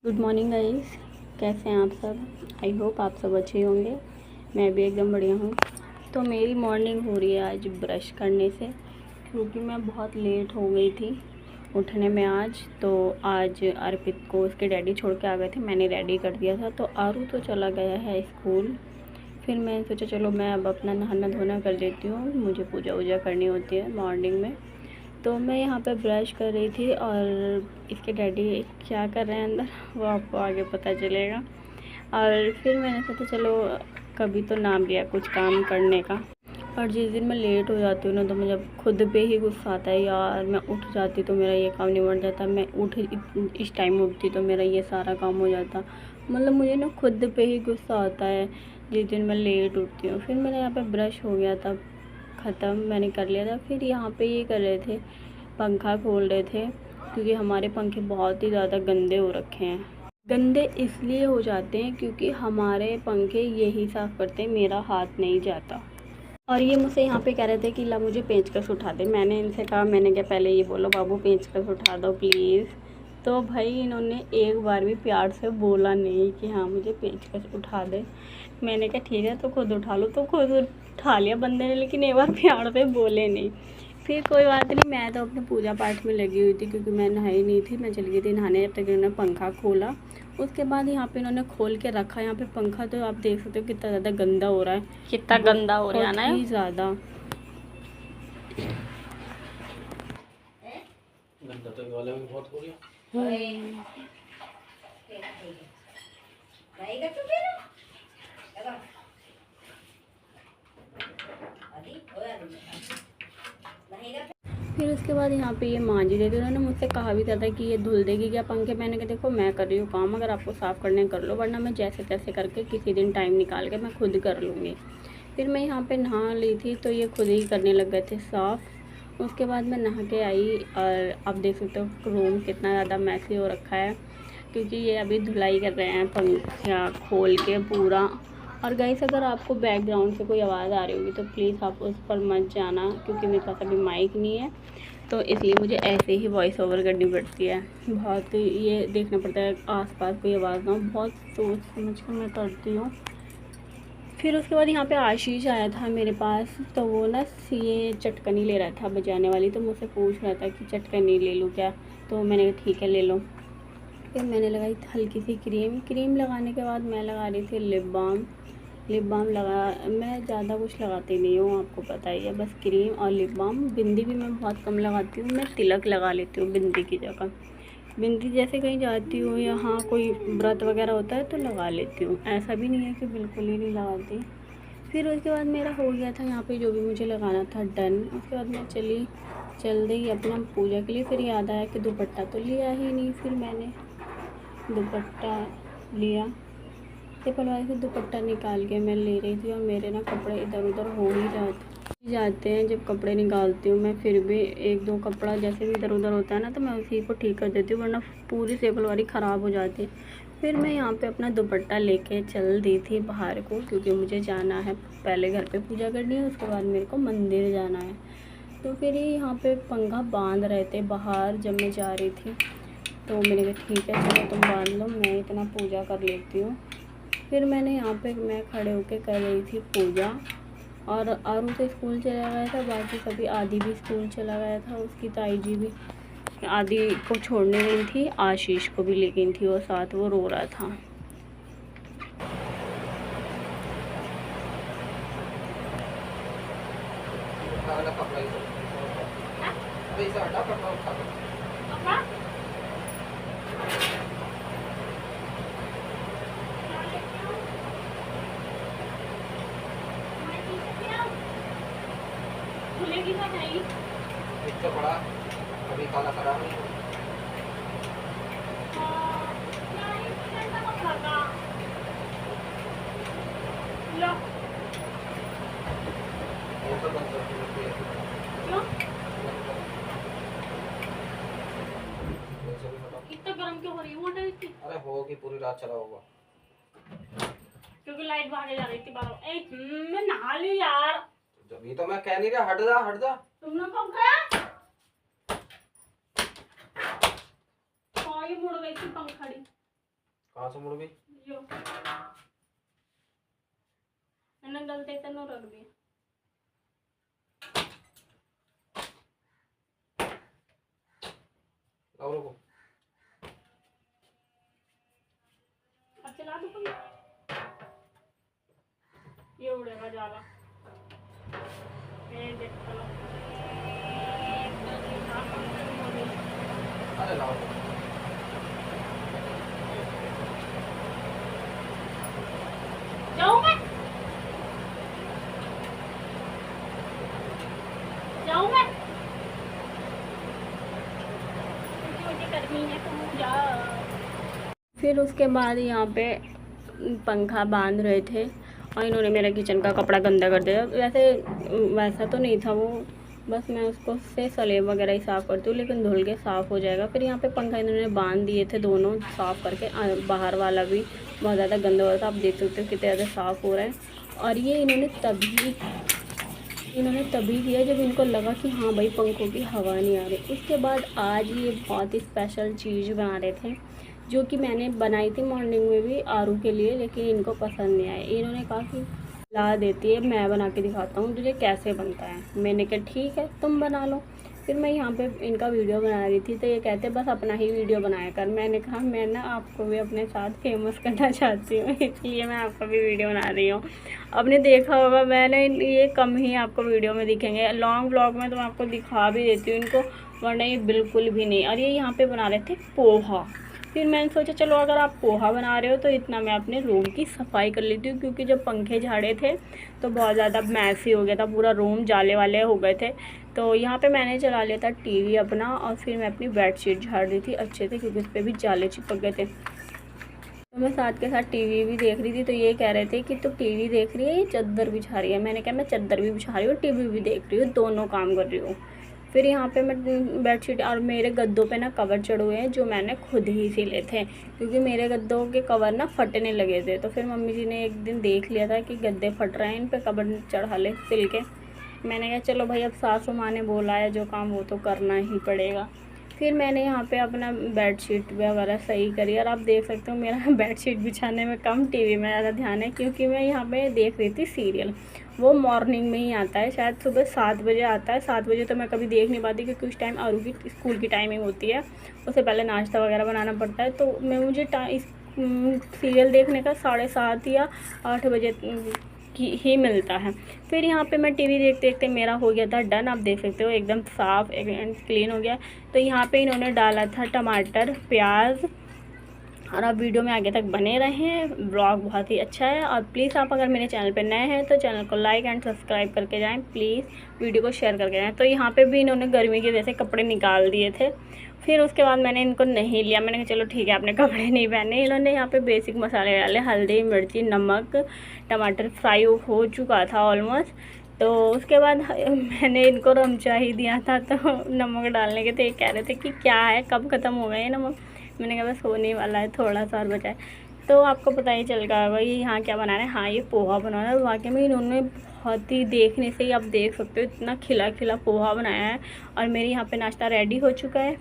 Good morning guys, कैसे हैं आप सब। आई होप आप सब अच्छे होंगे। मैं भी एकदम बढ़िया हूँ। तो मेरी मॉर्निंग हो रही है आज ब्रश करने से, क्योंकि मैं बहुत लेट हो गई थी उठने में आज। तो आज अर्पित को उसके डैडी छोड़ के आ गए थे, मैंने रेडी कर दिया था। तो आरू तो चला गया है स्कूल। फिर मैंने सोचा चलो मैं अब अपना नहाना धोना कर देती हूँ, मुझे पूजा वूजा करनी होती है मॉर्निंग में। तो मैं यहाँ पे ब्रश कर रही थी और इसके डैडी क्या कर रहे हैं अंदर वो आपको आगे पता चलेगा। और फिर मैंने सोचा चलो कभी तो नाम लिया कुछ काम करने का। और जिस दिन मैं लेट हो जाती हूँ ना, तो मुझे खुद पे ही गुस्सा आता है यार। मैं उठ जाती तो मेरा ये काम नहीं बन जाता, मैं इस टाइम उठती तो मेरा ये सारा काम हो जाता। मतलब मुझे ना खुद पे ही गुस्सा आता है जिस दिन मैं लेट उठती हूँ। फिर मेरा यहाँ पे ब्रश हो गया था ख़त्म, मैंने कर लिया था। फिर यहाँ पे ये कर रहे थे, पंखा खोल रहे थे, क्योंकि हमारे पंखे बहुत ही ज़्यादा गंदे हो रखे हैं। गंदे इसलिए हो जाते हैं क्योंकि हमारे पंखे यही साफ़ करते हैं, मेरा हाथ नहीं जाता। और ये मुझसे यहाँ पे कह रहे थे कि ला मुझे पेंचकस उठा दे। मैंने इनसे कहा, मैंने क्या पहले ये बोलो बाबू पेंचकस उठा दो प्लीज़। तो भाई इन्होंने एक बार भी प्यार से बोला नहीं कि हाँ मुझे पेंचकस उठा दे। मैंने कहा ठीक है तो खुद उठा लो, तो खुद उठा लिया बंदे ने, लेकिन एक बार प्यार से बोले नहीं। फिर कोई बात नहीं, मैं तो अपने पूजा पाठ में लगी हुई थी, क्योंकि मैं नहाई नहीं थी। मैं चली गई थी नहाने, जब तक इन्होंने पंखा खोला। उसके बाद यहाँ पे इन्होंने खोल के रखा यहाँ पे पंखा। तो आप देख सकते हो कितना ज़्यादा गंदा हो रहा है, कितना गंदा हो रहा है ना, बहुत ज़्यादा गंदा। तो वाले में बहुत हो गया। फिर उसके बाद यहाँ पे ये मांझ रहे थे। उन्होंने मुझसे कहा भी था कि ये धुल देगी क्या पंखे। मैंने कहा देखो मैं कर रही हूँ काम, अगर आपको साफ़ करने कर लो, वरना मैं जैसे तैसे करके किसी दिन टाइम निकाल के मैं खुद कर लूँगी। फिर मैं यहाँ पे नहा ली थी तो ये खुद ही करने लग गए थे साफ़। उसके बाद मैं नहा के आई और आप देख सकते हो रूम कितना ज़्यादा मैसी हो रखा है, क्योंकि ये अभी धुलाई कर रहे हैं पंखा खोल के पूरा। और गाइस अगर आपको बैकग्राउंड से कोई आवाज़ आ रही होगी तो प्लीज़ आप उस पर मत जाना, क्योंकि मेरे पास अभी माइक नहीं है, तो इसलिए मुझे ऐसे ही वॉइस ओवर करनी पड़ती है। बहुत ये देखना पड़ता है आसपास कोई आवाज़ ना हो, बहुत सोच समझ कर मैं करती हूँ। फिर उसके बाद यहाँ पे आशीष आया था मेरे पास, तो वो ना ये चटकनी ले रहा था बजाने वाली। तो मुझसे पूछ रहा था कि चटकनी ले लूँ क्या, तो मैंने कहा ठीक है ले लो। फिर मैंने लगाई हल्की सी क्रीम लगाने के बाद मैं लगा रही थी लिप बाम लगा। मैं ज़्यादा कुछ लगाती नहीं हूँ, आपको पता ही है, बस क्रीम और लिप बाम। बिंदी भी मैं बहुत कम लगाती हूँ, मैं तिलक लगा लेती हूँ बिंदी की जगह। बिंदी जैसे कहीं जाती हूँ या हाँ कोई व्रत वगैरह होता है तो लगा लेती हूँ, ऐसा भी नहीं है कि बिल्कुल ही नहीं लगाती। फिर उसके बाद मेरा हो गया था यहाँ पे जो भी मुझे लगाना था डन। उसके बाद मैं चल दी अपना पूजा के लिए। फिर याद आया कि दुपट्टा तो लिया ही नहीं। फिर मैंने दुपट्टा लिया, पेपर वाले से दुपट्टा निकाल के मैं ले रही थी, और मेरे ना कपड़े इधर उधर हो ही जाते हैं जब कपड़े निकालती हूँ मैं। फिर भी एक दो कपड़ा जैसे भी इधर उधर होता है ना, तो मैं उसी को ठीक कर देती हूँ, वरना पूरी सलवार ख़राब हो जाती है। फिर मैं यहाँ पे अपना दुपट्टा लेके चल दी थी बाहर को, क्योंकि मुझे जाना है पहले घर पे पूजा करनी है, उसके बाद मेरे को मंदिर जाना है। तो फिर यहाँ पे पंखा बांध रहे थे बाहर जब मैं जा रही थी, तो मैंने कहा ठीक है चलो तुम बांध लो, मैं इतना पूजा कर लेती हूँ। फिर मैंने यहाँ पे मैं खड़े होके कर रही थी पूजा। और आरू तो स्कूल चला गया था, बाकी सभी आदि भी स्कूल चला गया था, उसकी ताई जी भी आदि को छोड़ने गई थी, आशीष को भी ले गई थी वो साथ, वो रो रहा था। खुलेगी ना भाई, एक तो बड़ा अभी काला खराब नहीं कितना गर्म क्यों हो रही है? अरे होगी, पूरी रात चला होगा, क्योंकि लाइट भागे जा रही थी बाहर। मैं नहा ली यार, जब तो मैं कह नहीं रहा हट जा। तुमने कब गया? हाँ ये मुड़ गई थी पंखड़ी। कहाँ से मुड़ गई? यो मैंने गलती से न रख दी। लाओ रुको। अब चला दो कोई, ये उड़ेगा जाला। ये देख चलो। अरे लाओ। जाऊँ मैं? जाऊँ मैं? मुझे करनी है तो जा। फिर उसके बाद यहाँ पे पंखा बांध रहे थे और इन्होंने मेरा किचन का कपड़ा गंदा कर दिया। वैसा तो नहीं था वो, बस मैं उसको से सलेब वगैरह ही साफ़ करती हूँ, लेकिन धुल के साफ़ हो जाएगा। फिर यहाँ पे पंखा इन्होंने बांध दिए थे दोनों साफ़ करके। बाहर वाला भी बहुत ज़्यादा गंदा हो रहा था, आप देख सकते हो कितने ज़्यादा साफ़ हो रहा है। और ये इन्होंने तभी किया जब इनको लगा कि हाँ भाई पंखों की हवा नहीं आ रही। उसके बाद आज ये बहुत ही स्पेशल चीज़ बना रहे थे, जो कि मैंने बनाई थी मॉर्निंग में भी आरू के लिए, लेकिन इनको पसंद नहीं आया। इन्होंने कहा कि ला देती है, मैं बना के दिखाता हूँ तुझे कैसे बनता है। मैंने कहा ठीक है तुम बना लो। फिर मैं यहाँ पे इनका वीडियो बना रही थी तो ये कहते बस अपना ही वीडियो बनाया कर। मैंने कहा मैं ना आपको भी अपने साथ फेमस करना चाहती हूँ, इसलिए मैं आपका भी वीडियो बना रही हूँ। आपने देखा होगा मैंने ये कम ही आपको वीडियो में दिखेंगे, लॉन्ग व्लॉग में तो मैं आपको दिखा भी देती हूँ इनको, वरना ये बिल्कुल भी नहीं। और ये यहाँ पर बना रहे थे पोहा। फिर मैंने सोचा चलो अगर आप पोहा बना रहे हो तो इतना मैं अपने रूम की सफाई कर लेती हूँ, क्योंकि जब पंखे झाड़े थे तो बहुत ज़्यादा मैसी हो गया था, पूरा रूम जाले वाले हो गए थे। तो यहाँ पे मैंने चला लिया था टीवी अपना, और फिर मैं अपनी बेडशीट झाड़ रही थी अच्छे से, क्योंकि उस पर भी जाले चिपक गए थे। तो मैं साथ के साथ टीवी भी देख रही थी। तो ये कह रहे थे कि तू टीवी देख रही है या चादर बिछा रही है। मैंने कहा मैं चादर भी बिछा रही हूँ, टीवी भी देख रही हूँ, दोनों काम कर रही हूँ। फिर यहाँ पे मैं बेडशीट और मेरे गद्दों पे ना कवर चढ़े हुए हैं, जो मैंने खुद ही सिले थे, क्योंकि मेरे गद्दों के कवर ना फटने लगे थे। तो फिर मम्मी जी ने एक दिन देख लिया था कि गद्दे फट रहे हैं, इन पे कवर चढ़ा ले सिल के। मैंने कहा चलो भाई अब सासू माँ ने बोला है जो काम वो तो करना ही पड़ेगा। फिर मैंने यहाँ पे अपना बेडशीट वगैरह सही करी, और आप देख सकते हो मेरा बेडशीट बिछाने में कम टीवी में ज़्यादा ध्यान है, क्योंकि मैं यहाँ पे देख रही थी सीरियल। वो मॉर्निंग में ही आता है, शायद सुबह 7 बजे आता है। 7 बजे तो मैं कभी देख नहीं पाती, क्योंकि उस टाइम आरू की स्कूल की टाइमिंग होती है, उससे पहले नाश्ता वगैरह बनाना पड़ता है। तो मुझे सीरियल देखने का 7:30 या 8 बजे ही मिलता है। फिर यहाँ पे मैं टीवी देखते देखते मेरा हो गया था डन, आप देख सकते हो एकदम साफ़ एंड क्लीन हो गया। तो यहाँ पे इन्होंने डाला था टमाटर प्याज, और आप वीडियो में आगे तक बने रहें, ब्लॉग बहुत ही अच्छा है। और प्लीज़ आप अगर मेरे चैनल पर नए हैं तो चैनल को लाइक एंड सब्सक्राइब करके जाएं, प्लीज़ वीडियो को शेयर करके जाएं। तो यहाँ पे भी इन्होंने गर्मी की वजह से कपड़े निकाल दिए थे। फिर उसके बाद मैंने इनको नहीं लिया, मैंने कहा चलो ठीक है आपने कपड़े नहीं पहने। इन्होंने यहाँ पे बेसिक मसाले डाले, हल्दी मिर्ची नमक, टमाटर फ्राई हो चुका था ऑलमोस्ट। तो उसके बाद मैंने इनको रमचा ही दिया था, तो नमक डालने के थे। ये कह रहे थे कि क्या है कब ख़त्म हो गए नमक। मैंने कहा बस होने वाला है, थोड़ा सा और बचा है। तो आपको पता ही चल गया होगा ये यहाँ क्या बना रहे हैं। हाँ ये पोहा बना रहा है, वाकई में इन्होंने बहुत ही, देखने से ही आप देख सकते हो इतना खिला खिला पोहा बनाया है। और मेरे यहाँ पे नाश्ता रेडी हो चुका है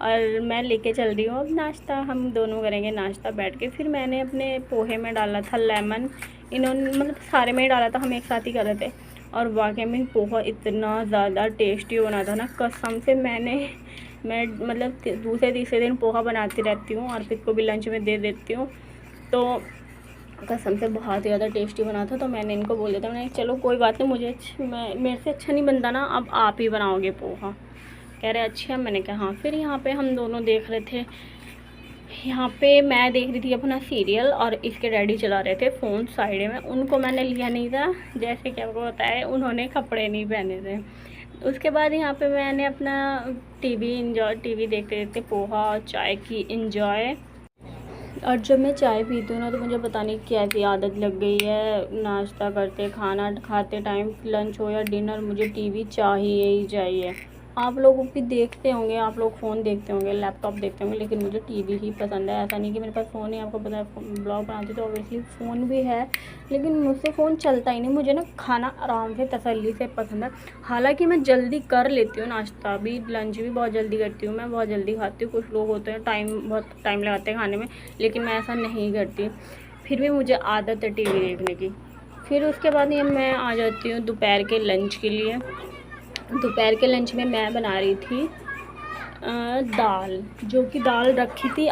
और मैं लेके चल रही हूँ अब नाश्ता, हम दोनों करेंगे नाश्ता बैठ के। फिर मैंने अपने पोहे में डाला था लेमन, इन्होंने मतलब सारे में ही डाला था, हम एक साथ ही कर रहे थे। और वाकई में पोहा इतना ज़्यादा टेस्टी बना था ना, कसम से। मैं मतलब दूसरे तीसरे दिन पोहा बनाती रहती हूँ और फिर को भी लंच में दे देती हूँ। तो कसम से बहुत ही ज़्यादा टेस्टी बना था। तो मैंने इनको बोल दिया था, मैंने चलो कोई बात नहीं, मेरे से अच्छा नहीं बनता ना, अब आप ही बनाओगे पोहा। कह रहे अच्छा। मैंने कहा हाँ। फिर यहाँ पे हम दोनों देख रहे थे, यहाँ पे मैं देख रही थी अपना सीरियल और इसके डैडी चला रहे थे फ़ोन साइड में। उनको मैंने लिया नहीं था, जैसे कि आपको पता है उन्होंने कपड़े नहीं पहने थे। उसके बाद यहाँ पे मैंने अपना टीवी देखते देखते पोहा और चाय की इंजॉय। और जब मैं चाय पीती हूँ ना तो मुझे पता नहीं कैसी आदत लग गई है, नाश्ता करते खाना खाते टाइम लंच हो या डिनर, मुझे टीवी चाहिए ही चाहिए। आप लोग भी देखते होंगे, आप लोग फ़ोन देखते होंगे, लैपटॉप देखते होंगे, लेकिन मुझे टीवी ही पसंद है। ऐसा नहीं कि मेरे पास फ़ोन है, आपको पता है ब्लॉग बनाती तो ऑब्वियसली फ़ोन भी है, लेकिन मुझसे फ़ोन चलता ही नहीं। मुझे ना खाना आराम से तसल्ली से पसंद है। हालांकि मैं जल्दी कर लेती हूँ, नाश्ता भी लंच भी बहुत जल्दी करती हूँ, मैं बहुत जल्दी खाती हूँ। कुछ लोग होते हैं बहुत टाइम लगाते हैं खाने में, लेकिन मैं ऐसा नहीं करती। फिर भी मुझे आदत है टीवी देखने की। फिर उसके बाद ये मैं आ जाती हूँ दोपहर के लंच के लिए। दोपहर के लंच में मैं बना रही थी दाल, जो कि दाल रखी थी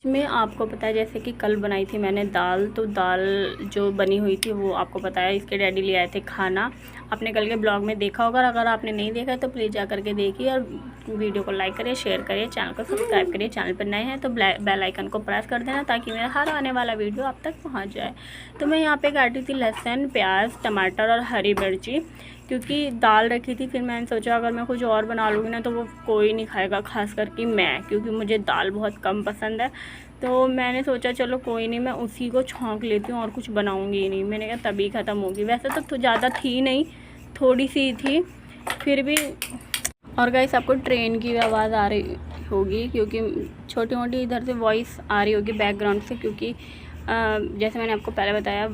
में आपको पता है, जैसे कि कल बनाई थी मैंने दाल, तो दाल जो बनी हुई थी वो आपको पता है इसके डैडी ले आए थे खाना। आपने कल के ब्लॉग में देखा होगा, अगर आपने नहीं देखा तो प्लीज़ जा करके देखिए और वीडियो को लाइक करिए, शेयर करिए, चैनल को सब्सक्राइब करिए। चैनल पर नए हैं तो बेल आइकन को प्रेस कर देना ताकि मेरा हर आने वाला वीडियो आप तक पहुँच जाए। तो मैं यहाँ पर काटी थी लहसुन, प्याज, टमाटर और हरी मिर्ची, क्योंकि दाल रखी थी। फिर मैंने सोचा अगर मैं कुछ और बना लूँगी ना तो वो कोई नहीं खाएगा, खास करके मैं, क्योंकि मुझे दाल बहुत कम पसंद है। तो मैंने सोचा चलो कोई नहीं, मैं उसी को छौंक लेती हूँ और कुछ बनाऊँगी ही नहीं। मैंने कहा तभी ख़त्म होगी। वैसे तो ज़्यादा थी नहीं, थोड़ी सी थी फिर भी। और गाइस आपको ट्रेन की आवाज़ आ रही होगी, क्योंकि छोटी मोटी इधर से वॉइस आ रही होगी बैकग्राउंड से, क्योंकि जैसे मैंने आपको पहले बताया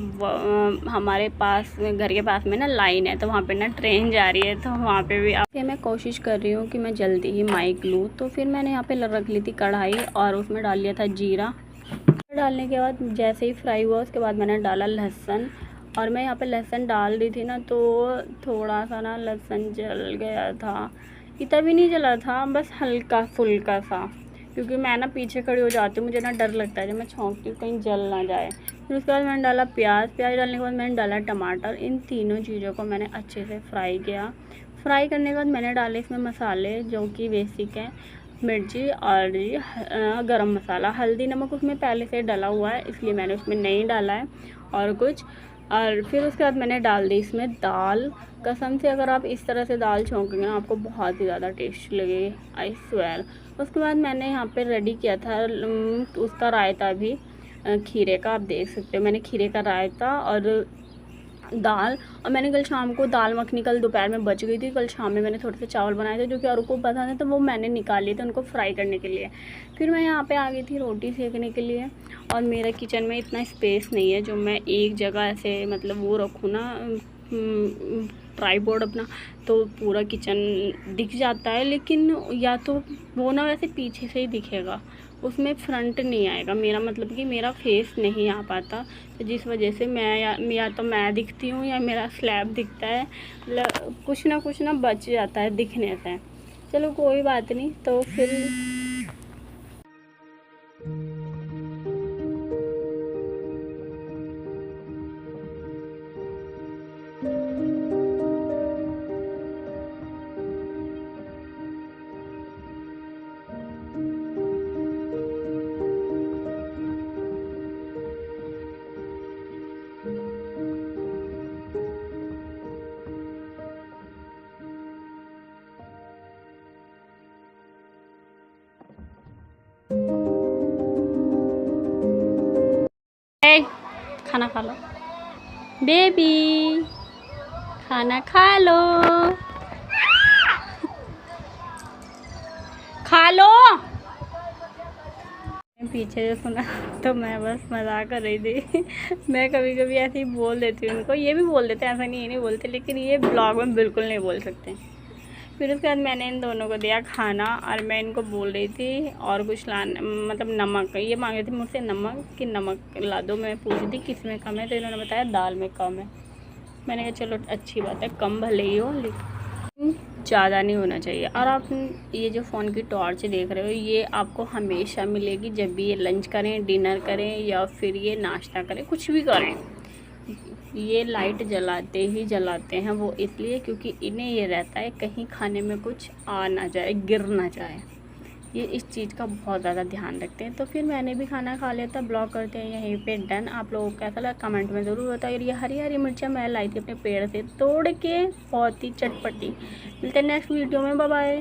हमारे पास घर के पास में ना लाइन है, तो वहाँ पे ना ट्रेन जा रही है, तो वहाँ पे भी मैं कोशिश कर रही हूँ कि मैं जल्दी ही माइक लूँ। तो फिर मैंने यहाँ पे रख ली थी कढ़ाई और उसमें डाल लिया था जीरा। डालने के बाद जैसे ही फ्राई हुआ उसके बाद मैंने डाला लहसुन, और मैं यहाँ पे लहसुन डाल रही थी ना तो थोड़ा सा ना लहसुन जल गया था। इतना भी नहीं जला था, बस हल्का फुल्का सा, क्योंकि मैं ना पीछे खड़ी हो जाती हूँ, मुझे ना डर लगता है जब मैं छौंकती हूँ कहीं जल ना जाए। फिर उसके बाद मैंने डाला प्याज डालने के बाद मैंने डाला टमाटर। इन तीनों चीज़ों को मैंने अच्छे से फ्राई किया। फ्राई करने के बाद मैंने डाले इसमें मसाले जो कि बेसिक हैं, मिर्ची और गरम मसाला। हल्दी नमक उसमें पहले से डला हुआ है, इसलिए मैंने उसमें नहीं डाला है और कुछ। और फिर उसके बाद मैंने डाल दी इसमें दाल। कसम से अगर आप इस तरह से दाल छौंकेंगे ना आपको बहुत ही ज़्यादा टेस्टी लगेगी, आई स्वेयर। उसके बाद मैंने यहाँ पे रेडी किया था उसका रायता भी, खीरे का। आप देख सकते हो मैंने खीरे का रायता और दाल। और मैंने कल शाम को दाल मखनी कल दोपहर में बच गई थी, कल शाम में मैंने थोड़े से चावल बनाए थे जो कि और को पसंद है, तो वो मैंने निकाल लिए थे उनको फ्राई करने के लिए। फिर मैं यहाँ पे आ गई थी रोटी सेकने के लिए, और मेरा किचन में इतना स्पेस नहीं है जो मैं एक जगह ऐसे मतलब वो रखूँ ना ट्राईपोड अपना, तो पूरा किचन दिख जाता है। लेकिन या तो वो ना वैसे पीछे से ही दिखेगा, उसमें फ्रंट नहीं आएगा, मेरा मतलब कि मेरा फेस नहीं आ पाता, तो जिस वजह से मैं या तो मैं दिखती हूँ या मेरा स्लैब दिखता है, कुछ ना बच जाता है दिखने से। चलो कोई बात नहीं। तो फिर खाना खा लो बेबी, खाना खा लो, खा लो। पीछे जो सुना तो मैं बस मजाक कर रही थी। मैं कभी कभी ऐसे ही बोल देती हूँ उनको, ये भी बोल देते हैं, ऐसा नहीं, ये नहीं बोलते, लेकिन ये ब्लॉग में बिल्कुल नहीं बोल सकते। फिर उसके बाद मैंने इन दोनों को दिया खाना, और मैं इनको बोल रही थी और कुछ लाना, मतलब नमक, ये मांग रही थी मुझसे नमक कि नमक ला दो। मैं पूछ रही थी किस में कम है, तो इन्होंने बताया दाल में कम है। मैंने कहा चलो अच्छी बात है, कम भले ही हो लेकिन ज़्यादा नहीं होना चाहिए। और आप ये जो फ़ोन की टॉर्च देख रहे हो ये आपको हमेशा मिलेगी जब भी ये लंच करें, डिनर करें या फिर ये नाश्ता करें, कुछ भी करें। ये लाइट जलाते ही जलाते हैं वो, इसलिए क्योंकि इन्हें ये रहता है कहीं खाने में कुछ आ ना जाए, गिर ना जाए। ये इस चीज़ का बहुत ज़्यादा ध्यान रखते हैं। तो फिर मैंने भी खाना खा लिया था। ब्लॉग करते हैं यहीं पे डन। आप लोगों को कैसा लगा कमेंट में ज़रूर बताइए। और ये हरी हरी मिर्चा मैं लाई थी अपने पेड़ से तोड़ के, बहुत ही चटपटी। मिलते हैं नेक्स्ट वीडियो में, बाय बाय।